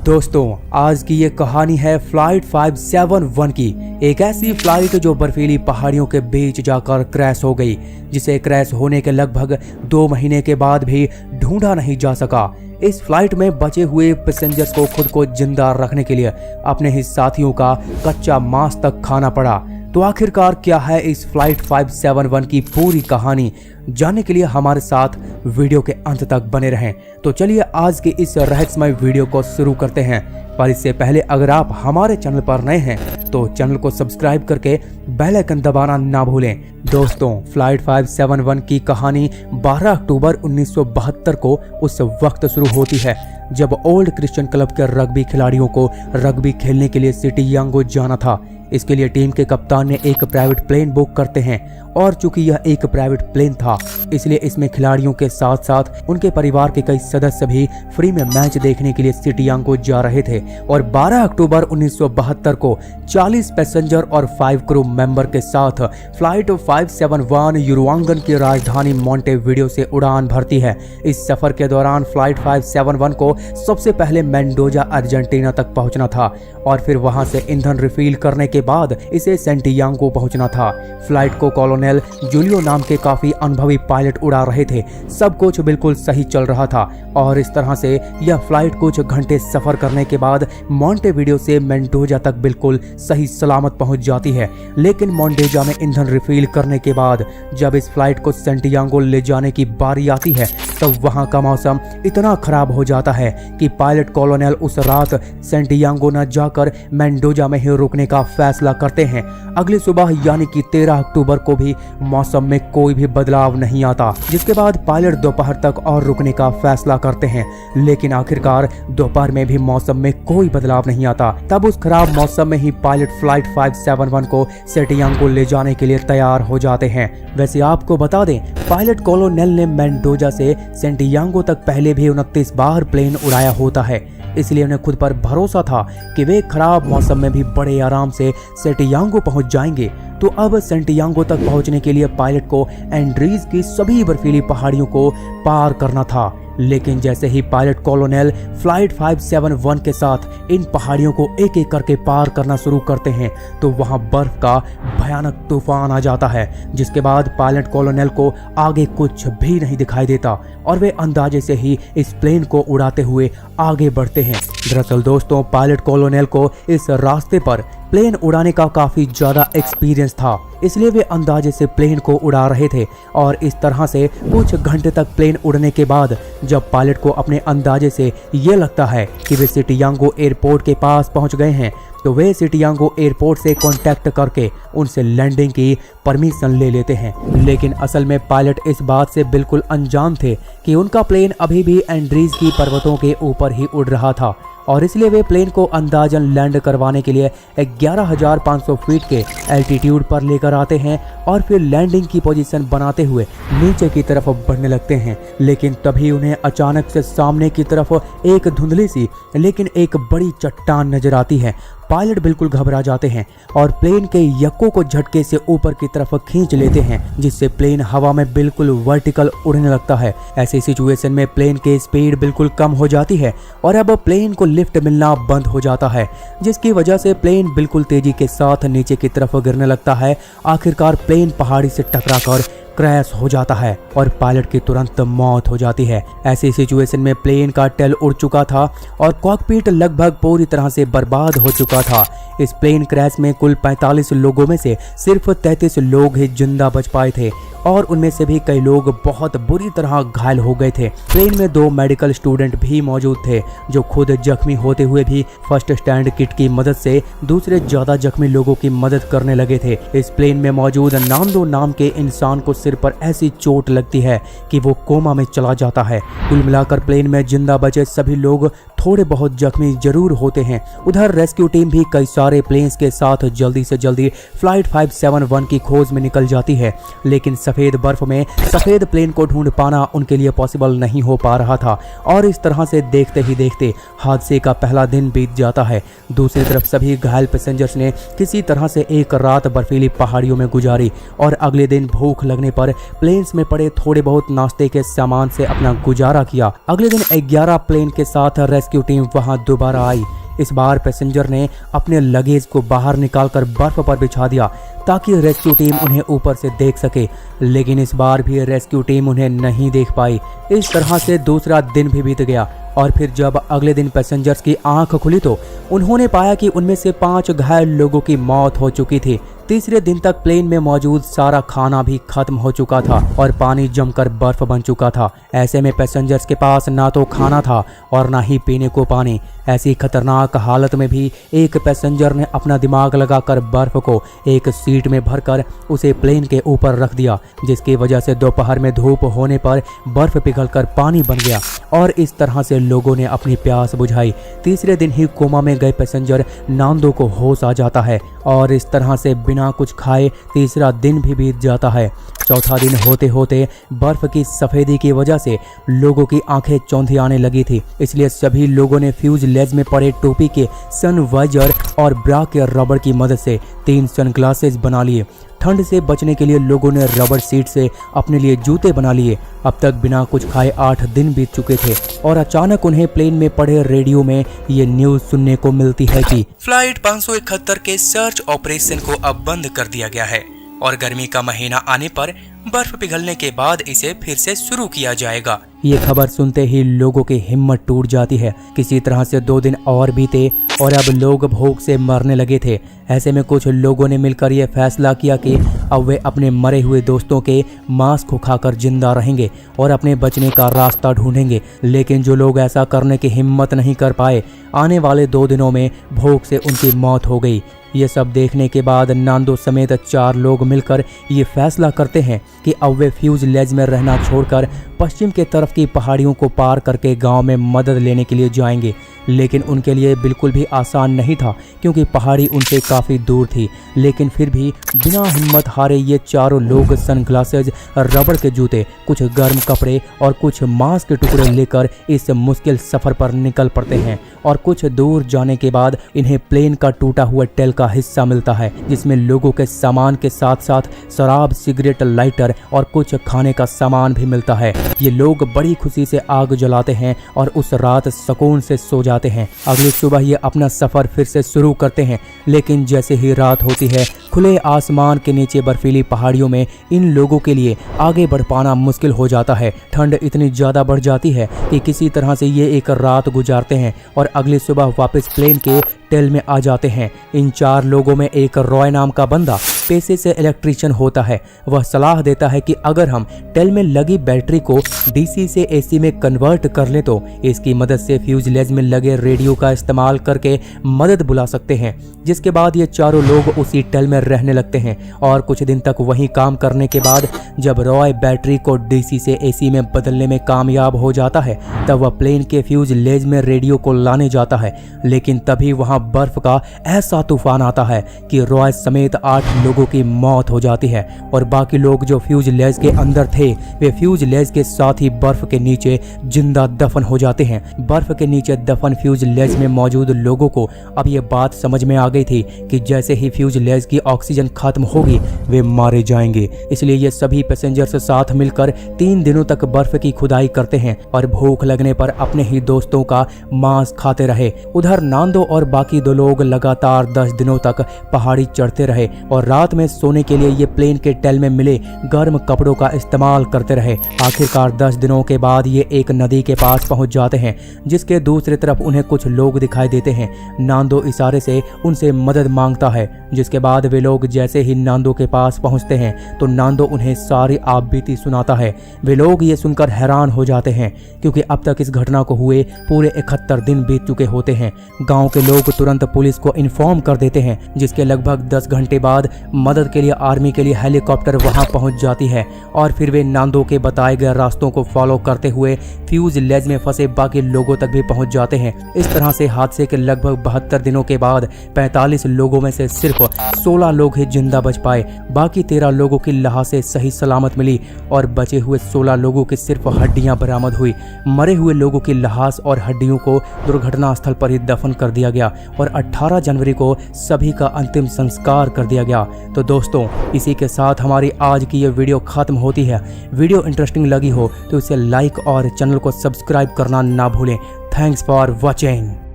दोस्तों, आज की ये कहानी है फ्लाइट 571 की। एक ऐसी फ्लाइट जो बर्फीली पहाड़ियों के बीच जाकर क्रैश हो गई, जिसे क्रैश होने के लगभग 2 महीने के बाद भी ढूंढा नहीं जा सका। इस फ्लाइट में बचे हुए पैसेंजर्स को खुद को जिंदा रखने के लिए अपने ही साथियों का कच्चा मांस तक खाना पड़ा। तो आखिरकार क्या है इस फ्लाइट 571 की पूरी कहानी, जानने के लिए हमारे साथ वीडियो के अंत तक बने रहें। तो चलिए आज के इस रहस्यमय वीडियो को शुरू करते हैं। पर इससे पहले अगर आप हमारे चैनल पर नए हैं तो चैनल को सब्सक्राइब करके बेल आइकन दबाना ना भूलें। दोस्तों, फ्लाइट 571 की कहानी 12 अक्टूबर 1972 को उस वक्त शुरू होती है जब ओल्ड क्रिश्चियन क्लब के रग्बी खिलाड़ियों को रग्बी खेलने के लिए सिटी यांगो जाना था। इसके लिए टीम के कप्तान ने एक प्राइवेट प्लेन बुक करते हैं और चूंकि यह एक प्राइवेट प्लेन था इसलिए इसमें खिलाड़ियों के साथ साथ उनके परिवार के कई सदस्य भी फ्री में मैच देखने के लिए सिटी यांगो जा रहे थे। और 12 अक्टूबर 1972 को 40 पैसेंजर और 5 क्रू मेंबर के साथ फ्लाइट 571 युरुआंगन की राजधानी मोंटेविडियो से उड़ान भरती है। इस सफर के दौरान फ्लाइट 571 को सबसे पहले मेंडोजा अर्जेंटीना तक पहुंचना था और फिर वहां से ईंधन रिफिल करने के बाद इसे सैंटियागो पहुंचना था। फ्लाइट को कॉलोनेल जूलियो नाम के काफी अनुभवी पायलट उड़ा रहे थे। सब कुछ बिल्कुल सही चल रहा था और इस तरह से यह फ्लाइट कुछ घंटे सफर करने के बाद मोंटेविडियो से मेंडोजा तक बिल्कुल सही सलामत पहुंच जाती है। लेकिन मोंटेजा में ईंधन रिफिल करने के बाद जब इस फ्लाइट को सैंटियागो ले जाने की बारी आती है तब वहां का मौसम इतना खराब हो जाता है कि पायलट कॉलोनेल उस रात सैंटियागो न जाकर मेंडोजा में ही रुकने का फैसला करते हैं। अगली सुबह यानी कि 13 अक्टूबर को भी मौसम में कोई भी बदलाव नहीं आता, जिसके बाद पायलट दोपहर तक और रुकने का फैसला करते हैं। लेकिन आखिरकार दोपहर में भी मौसम में कोई बदलाव नहीं आता। तब उस खराब मौसम में ही पायलट फ्लाइट 571 को सैंटियागो ले जाने के लिए तैयार हो जाते हैं। वैसे आपको बता दें, पायलट कॉलोनेल ने मेंडोजा से सैंटियागो तक पहले भी 29 बार प्लेन उड़ाया होता है, इसलिए उन्हें खुद पर भरोसा था कि वे खराब मौसम में भी बड़े आराम से सैंटियागो पहुंच जाएंगे। तो अब सैंटियागो तक पहुंचने के लिए पायलट को एंड्रीज की सभी बर्फीली पहाड़ियों को पार करना था। लेकिन जैसे ही पायलट कॉलोनेल फ्लाइट 571 के साथ इन पहाड़ियों को एक एक करके पार करना शुरू करते हैं तो वहां बर्फ का भयानक तूफान आ जाता है, जिसके बाद पायलट कॉलोनेल को आगे कुछ भी नहीं दिखाई देता और वे अंदाजे से ही इस प्लेन को उड़ाते हुए आगे बढ़ते हैं। दरअसल दोस्तों, पायलट कॉलोनेल को इस रास्ते पर प्लेन उड़ाने का काफी ज्यादा एक्सपीरियंस था, इसलिए वे अंदाजे से प्लेन को उड़ा रहे थे। और इस तरह से कुछ घंटे तक प्लेन उड़ने के बाद जब पायलट को अपने अंदाजे से ये लगता है कि वे सैंटियागो एयरपोर्ट के पास पहुंच गए हैं तो वे सैंटियागो एयरपोर्ट से कांटेक्ट करके उनसे लैंडिंग की परमिशन ले लेते हैं। लेकिन असल में पायलट इस बात से बिल्कुल अनजान थे कि उनका प्लेन अभी भी एंड्रीज की पर्वतों के ऊपर ही उड़ रहा था और इसलिए वे प्लेन को अंदाजन लैंड करवाने के लिए 11,500 फीट के एल्टीट्यूड पर लेकर आते हैं और फिर लैंडिंग की पोजीशन बनाते हुए नीचे की तरफ बढ़ने लगते हैं। लेकिन तभी उन्हें अचानक से सामने की तरफ एक धुंधली सी लेकिन एक बड़ी चट्टान नजर आती है। पायलट बिल्कुल घबरा जाते हैं और प्लेन के यक्कों को झटके से ऊपर की तरफ खींच लेते हैं, जिससे प्लेन हवा में बिल्कुल वर्टिकल उड़ने लगता है। ऐसी सिचुएशन में प्लेन की स्पीड बिल्कुल कम हो जाती है और अब प्लेन को लिफ्ट मिलना बंद हो जाता है, जिसकी वजह से प्लेन बिल्कुल तेजी के साथ नीचे की तरफ गिरने लगता है। आखिरकार प्लेन पहाड़ी से टकराकर क्रैश हो जाता है और पायलट की तुरंत मौत हो जाती है। ऐसी सिचुएशन में प्लेन का टेल उड़ चुका था और कॉकपिट लगभग पूरी तरह से बर्बाद हो चुका था। इस प्लेन क्रैश में कुल 45 लोगों में से सिर्फ 33 लोग ही जिंदा बच पाए थे और उनमें से भी कई लोग बहुत बुरी तरह घायल हो गए थे। प्लेन में 2 मेडिकल स्टूडेंट भी मौजूद थे जो खुद जख्मी होते हुए भी फर्स्ट स्टैंड किट की मदद से दूसरे ज्यादा जख्मी लोगों की मदद करने लगे थे। इस प्लेन में मौजूद नांदो नाम के इंसान को सिर पर ऐसी चोट लगती है कि वो कोमा में चला जाता है। कुल मिलाकर प्लेन में जिंदा बचे सभी लोग थोड़े बहुत जख्मी जरूर होते हैं। उधर रेस्क्यू टीम भी कई सारे प्लेन्स के साथ जल्दी से जल्दी फ्लाइट 571 की खोज में निकल जाती है, लेकिन सफेद बर्फ में सफेद प्लेन को ढूंढ पाना उनके लिए पॉसिबल नहीं हो पा रहा था और इस तरह से देखते ही देखते हादसे का पहला दिन बीत जाता है। दूसरी तरफ सभी घायल पैसेंजर्स ने किसी तरह से एक रात बर्फीली पहाड़ियों में गुजारी और अगले दिन भूख लगने पर प्लेन्स में पड़े थोड़े बहुत नाश्ते के सामान से अपना गुजारा किया। अगले दिन 11 प्लेन के साथ रेस्क्यू टीम वहां दोबारा आई। इस बार पैसेंजर ने अपने लगेज को बाहर निकालकर बर्फ पर बिछा दिया ताकि रेस्क्यू टीम उन्हें ऊपर से देख सके, लेकिन इस बार भी रेस्क्यू टीम उन्हें नहीं देख पाई। इस तरह से दूसरा दिन भी बीत गया और फिर जब अगले दिन पैसेंजर्स की आंख खुली तो उन्होंने पाया कि उनमें से 5 घायल लोगों की मौत हो चुकी थी। तीसरे दिन तक प्लेन में मौजूद सारा खाना भी खत्म हो चुका था और पानी जमकर बर्फ बन चुका था। ऐसे में पैसेंजर्स के पास ना तो खाना था और ना ही पीने को पानी। ऐसी खतरनाक हालत में भी एक पैसेंजर ने अपना दिमाग लगाकर बर्फ को एक सीट में भरकर उसे प्लेन के ऊपर रख दिया, जिसकी वजह से दोपहर में धूप होने पर बर्फ पिघलकर पानी बन गया और इस तरह से लोगों ने अपनी प्यास बुझाई। तीसरे दिन ही कोमा में गए पैसेंजर नांदो को होश आ जाता है और इस तरह से बिना कुछ खाए तीसरा दिन भी बीत जाता है। चौथा दिन होते होते बर्फ की सफेदी की वजह से लोगों की आंखें चौंधी आने लगी थी, इसलिए सभी लोगों ने फ्यूजलेज में पड़े टोपी के सन वाइजर और ब्रा के रबड़ की मदद से 3 सनग्लासेस बना लिए। ठंड से बचने के लिए लोगों ने रबड़ सीट से अपने लिए जूते बना लिए। अब तक बिना कुछ खाए 8 दिन बीत चुके थे और अचानक उन्हें प्लेन में पड़े रेडियो में ये न्यूज सुनने को मिलती है कि फ्लाइट 571 के सर्च ऑपरेशन को अब बंद कर दिया गया है और गर्मी का महीना आने पर बर्फ पिघलने के बाद इसे फिर से शुरू किया जाएगा। ये खबर सुनते ही लोगों की हिम्मत टूट जाती है। किसी तरह से 2 दिन और बीते और अब लोग भूख से मरने लगे थे। ऐसे में कुछ लोगों ने मिलकर यह फैसला किया कि अब वे अपने मरे हुए दोस्तों के मांस को खाकर जिंदा रहेंगे और अपने बचने का रास्ता ढूंढेंगे। लेकिन जो लोग ऐसा करने की हिम्मत नहीं कर पाए, आने वाले 2 दिनों में भूख से उनकी मौत हो गई। ये सब देखने के बाद नांदो समेत 4 लोग मिलकर ये फैसला करते हैं कि अब वे फ्यूजलेज में रहना छोड़कर पश्चिम के तरफ की पहाड़ियों को पार करके गांव में मदद लेने के लिए जाएंगे। लेकिन उनके लिए बिल्कुल भी आसान नहीं था क्योंकि पहाड़ी उनसे काफ़ी दूर थी। लेकिन फिर भी बिना हिम्मत हारे ये चारों लोग सनग्लासेज, रबड़ के जूते, कुछ गर्म कपड़े और कुछ मांस के टुकड़े लेकर इस मुश्किल सफ़र पर निकल पड़ते हैं। और कुछ दूर जाने के बाद इन्हें प्लेन का टूटा हुआ टेल का हिस्सा मिलता है, जिसमें लोगों के सामान के साथ साथ शराब, सिगरेट, लाइटर और कुछ खाने का सामान भी मिलता है। ये लोग बड़ी खुशी से आग जलाते हैं और उस रात सुकून से सो जाते हैं। अगली सुबह ये अपना सफर फिर से शुरू करते हैं। लेकिन जैसे ही रात होती है, खुले आसमान के नीचे बर्फीली पहाड़ियों में इन लोगों के लिए आगे बढ़ पाना मुश्किल हो जाता है। ठंड इतनी ज्यादा बढ़ जाती है कि किसी तरह से ये एक रात गुजारते हैं और अगली सुबह वापस प्लेन के टेल में आ जाते हैं। इन 4 लोगों में एक रॉय नाम का बंदा पेशे से इलेक्ट्रीशियन होता है। वह सलाह देता है कि अगर हम टेल में लगी बैटरी को डीसी से एसी में कन्वर्ट कर लें तो इसकी मदद से फ्यूजलेज में लगे रेडियो का इस्तेमाल करके मदद बुला सकते हैं। जिसके बाद ये चारों लोग उसी टेल में रहने लगते हैं और कुछ दिन तक वहीं काम करने के बाद जब रॉय बैटरी को डीसी से एसी में बदलने में कामयाब हो जाता है, तब वह प्लेन के फ्यूजलेज में रेडियो को लाने जाता है। लेकिन तभी वहां बर्फ का ऐसा तूफान आता है कि रॉय समेत 8 लोगों की मौत हो जाती है और बाकी लोग जो फ्यूजलेज के अंदर थे वे फ्यूजलेज के साथ ही बर्फ के नीचे जिंदा दफन हो जाते हैं। बर्फ के नीचे दफन फ्यूजलेज में मौजूद लोगों को अब ये बात समझ में आ गई थी कि जैसे ही फ्यूजलेज की ऑक्सीजन खत्म होगी वे मारे जाएंगे। इसलिए ये सभी पैसेंजर्स साथ मिलकर 3 दिनों तक बर्फ की खुदाई करते हैं और भूख लगने पर अपने ही दोस्तों का मांस खाते रहे। उधर नांदो और बाकी 2 लोग लगातार 10 दिनों तक पहाड़ी चढ़ते रहे और रात में सोने के लिए ये प्लेन के टेल में मिले गर्म कपड़ों का इस्तेमाल करते रहे। आखिरकार 10 दिनों के बाद ये एक नदी के पास पहुंच जाते हैं, जिसके दूसरी तरफ उन्हें कुछ लोग दिखाई देते हैं। नांदो इशारे से उनसे मदद मांगता है, जिसके बाद वे लोग जैसे ही नांदो के पास पहुंचते हैं तो नांदो उन्हें सारी आपबीती सुनाता है। वे लोग ये सुनकर हैरान हो जाते हैं क्योंकि अब तक इस घटना को हुए पूरे 71 दिन बीत चुके होते हैं। गाँव के लोग तुरंत पुलिस को इन्फॉर्म कर देते हैं, जिसके लगभग 10 घंटे बाद मदद के लिए आर्मी के लिए हेलीकॉप्टर वहां पहुंच जाती है और फिर वे नांदो के बताए गए रास्तों को फॉलो करते हुए फ्यूजलेज में फंसे बाकी लोगों तक भी पहुंच जाते हैं। इस तरह से हादसे के लगभग 72 दिनों के बाद 45 लोगों में से सिर्फ 16 लोग ही जिंदा बच पाए। बाकी 13 लोगों की लाशें सही सलामत मिली और बचे हुए 16 लोगों की सिर्फ हड्डियां बरामद हुई। मरे हुए लोगों की लाश और हड्डियों को दुर्घटना स्थल पर ही दफन कर दिया गया और 18 जनवरी को सभी का अंतिम संस्कार कर दिया गया। तो दोस्तों इसी के साथ हमारी आज की ये वीडियो खत्म होती है। वीडियो इंटरेस्टिंग लगी हो तो इसे लाइक और चैनल को सब्सक्राइब करना ना भूलें। Thanks for watching.